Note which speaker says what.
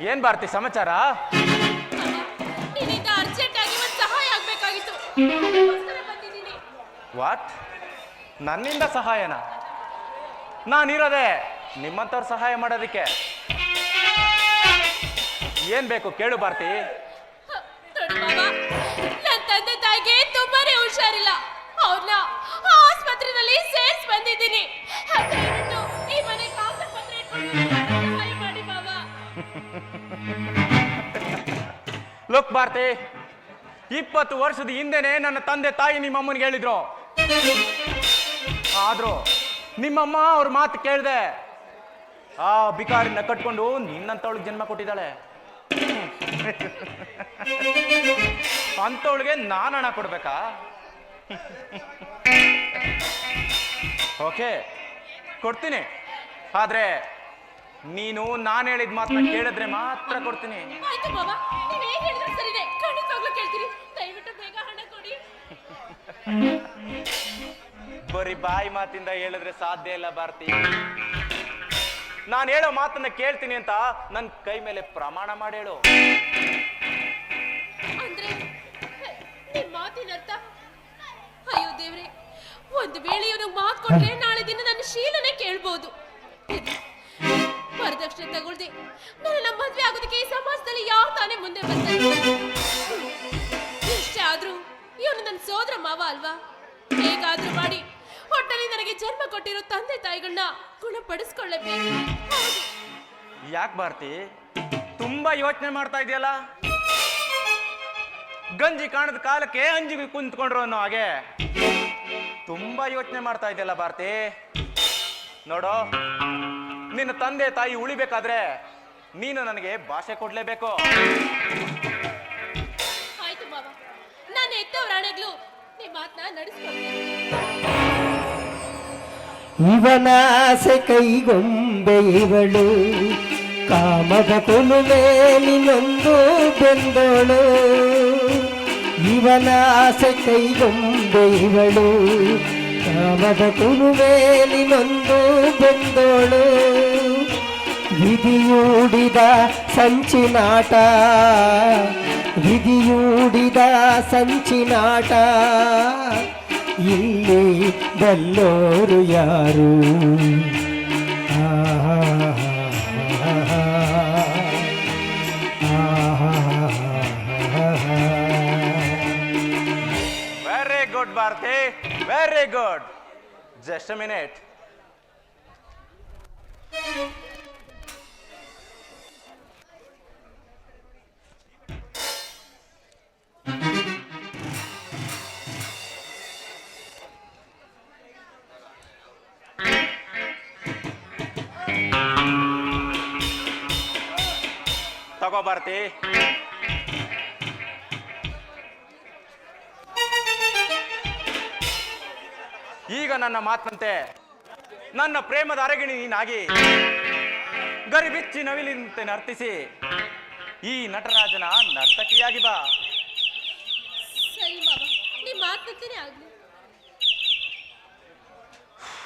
Speaker 1: ಏನ್ ಭಾರತಿ ಸಮಾಚಾರ?
Speaker 2: ನಿನ್ನಿಂದ ಅರ್ಜೆಂಟ್ ಆಗಿ ಒಂದು ಸಹಾಯ ಆಗ್ಬೇಕಾಗಿತ್ತು.
Speaker 1: ವಾಟ್? ನನ್ನಿಂದ ಸಹಾಯನ? ನಾನಿರೋದೆ ನಿಮ್ಮಂತವ್ರ ಸಹಾಯ ಮಾಡೋದಕ್ಕೆ. ಏನ್ ಬೇಕು ಕೇಳು ಭಾರತಿ.
Speaker 2: ನನ್ನ ತಂದೆ ತಾಯಿಗೆ ತುಂಬಾನೇ ಹುಷಾರಿಲ್ಲ. ಅವ್ರನ್ನ ಆಸ್ಪತ್ರೆಯಲ್ಲಿ ಸೇರ್ಸ್ ಬಂದಿದ್ದೀನಿ. ಈ ಮನೆ ಸಹಾಯ ಮಾಡಿ ಬಾಬಾ.
Speaker 1: ಲುಕ್ ಭಾರತಿ, 20 ವರ್ಷದ ಹಿಂದೆನೆ ನನ್ನ ತಂದೆ ತಾಯಿ ನಿಮ್ಮಮ್ಮನಿಗೆ ಹೇಳಿದ್ರು. ಆದ್ರೂ ನಿಮ್ಮಮ್ಮ ಅವ್ರ ಮಾತು ಕೇಳ್ದೆ ಆ ಬಿಕಾರಿನ ಕಟ್ಕೊಂಡು ನಿನ್ನಂತವಳಿಗೆ ಜನ್ಮ ಕೊಟ್ಟಿದ್ದಾಳೆ. ಅಂತವಳಿಗೆ ನಾನು ಹಣ ಕೊಡ್ಬೇಕಾ? ಓಕೆ, ಕೊಡ್ತೀನಿ. ಆದ್ರೆ ನೀನು ನಾನು ಹೇಳಿದ ಮಾತನ್ನ ಕೇಳಿದ್ರೆ ಮಾತ್ರ ಕೊಡ್ತೀನಿ.
Speaker 2: ಆಯ್ತು ಬಾಬಾ, ನೀವು ಹೇಗೆ ಹೇಳಿದ್ರು ಸರಿನೇ, ಖಂಡಿತವಾಗ್ಲೂ ಕೇಳ್ತೀನಿ. ದಯವಿಟ್ಟು ಬೇಗ ಹಣ ಕೊಡಿ.
Speaker 1: ಬರೀ ಬಾಯಿ ಮಾತಿಂದ ಹೇಳಿದ್ರೆ ಸಾಧ್ಯ ಇಲ್ಲ ಭಾರತಿ. ನಾನು ಹೇಳೋ ಮಾತನ್ನ ಕೇಳ್ತೀನಿ ಅಂತ ನನ್ನ ಕೈ ಮೇಲೆ ಪ್ರಮಾಣ ಮಾಡಿ ಹೇಳು.
Speaker 2: ಅಂದ್ರೆ ನಿಮ್ ಮಾತಿನ ಅರ್ಥ? ಅಯ್ಯೋ ದೇವ್ರೆ, ಒಂದು ವೇಳೆ ಇವ್ರಿಗೆ ಮಾತು ಕೊಟ್ರೆ ನಾಳೆ ದಿನ ನನ್ನ ಶೀಲನೆ ಕೇಳ್ಬೋದು. ವರದಕ್ಷಿಣೆ ತಗೊಳ್ದೆ ನನ್ನ ಮದ್ವೆ ಆಗೋದಕ್ಕೆ ಈ ಸಮಾಜದಲ್ಲಿ ಯಾವ ತಾನೇ ಮುಂದೆ ಬರ್ತಾರೆ? ಎಷ್ಟೇ ಆದ್ರೂ ಇವನು ನನ್ನ ಸೋದರ ಮಾವ ಅಲ್ವಾ? ಹೇಗಾದ್ರೂ ಮಾಡಿ ಒಟ್ಟಲ್ಲಿ ನನಗೆ ಜನ್ಮ ಕೊಟ್ಟಿರೋ ತಂದೆ ತಾಯಿಗಳನ್ನ ಗುಣಪಡಿಸ್ಕೊಳ್ಳಬೇಕು.
Speaker 1: ಯಾಕೆ ಭಾರತಿ ತುಂಬಾ ಯೋಚನೆ ಮಾಡ್ತಾ ಇದೆಯಲ್ಲ? ಗಂಜಿ ಕಾಣದ ಕಾಲಕ್ಕೆ ಅಂಜಿಗೆ ಕುಂತ್ಕೊಂಡ್ರು ಅನ್ನೋ ಹಾಗೆ ತುಂಬಾ ಯೋಚನೆ ಮಾಡ್ತಾ ಇದೆಯಲ್ಲ ಭಾರತಿ. ನೋಡೋ, ನಿನ್ನ ತಂದೆ ತಾಯಿ ಉಳಿಬೇಕಾದ್ರೆ ನೀನು ನನಗೆ ಭಾಷೆ ಕೊಡ್ಲೇಬೇಕು.
Speaker 2: ಆಯ್ತು ಮಾವ, ನಾನು ಎತ್ತವ್ರ ಹಣೆಗ್ಲು ನಿಮ್ಮ ಮಾತನ್ನ ನಡೆಸ್ಕೊಡ್ತೀನಿ.
Speaker 3: ಇವನಾಸೆ ಕೈಗೊಂಬೆ ಇವಳು, ಕಾಮದ ಕುಲುಮೇಲಿನೊಂದು ಬೆಂದೋಳು. ಇವನಾಸೆ ಕೈಗೊಂಬೆ ಇವಳು, ಕಾಮದ ಕುಲುಮೇಲಿನೊಂದು ಬೆಂದೋಳು. ವಿಧಿಯೂಡಿದ ಸಂಚಿನಾಟ, ವಿಧಿಯೂಡಿದ ಸಂಚಿನಾಟ, ಇಲ್ಲಿ ಬಲ್ಲೋರು ಯಾರು?
Speaker 1: Very good Bharati, very good. Just a minute. ತಗೋ ಭಾರತಿ. ಈಗ ನನ್ನ ಮಾತಂತೆ ನನ್ನ ಪ್ರೇಮದ ಅರಗಿಣಿ ನೀನಾಗಿ ಗರಿಬಿಚ್ಚಿ ನವಿಲಿನಂತೆ ನರ್ತಿಸಿ ಈ ನಟರಾಜನ ನರ್ತಕಿಯಾಗಿ ಬಾ.
Speaker 2: ಸರಿ ಮಾವ, ನಿಮ್ಮ ಮಾತಂತೆನೇ ಆಗ್ಲಿ.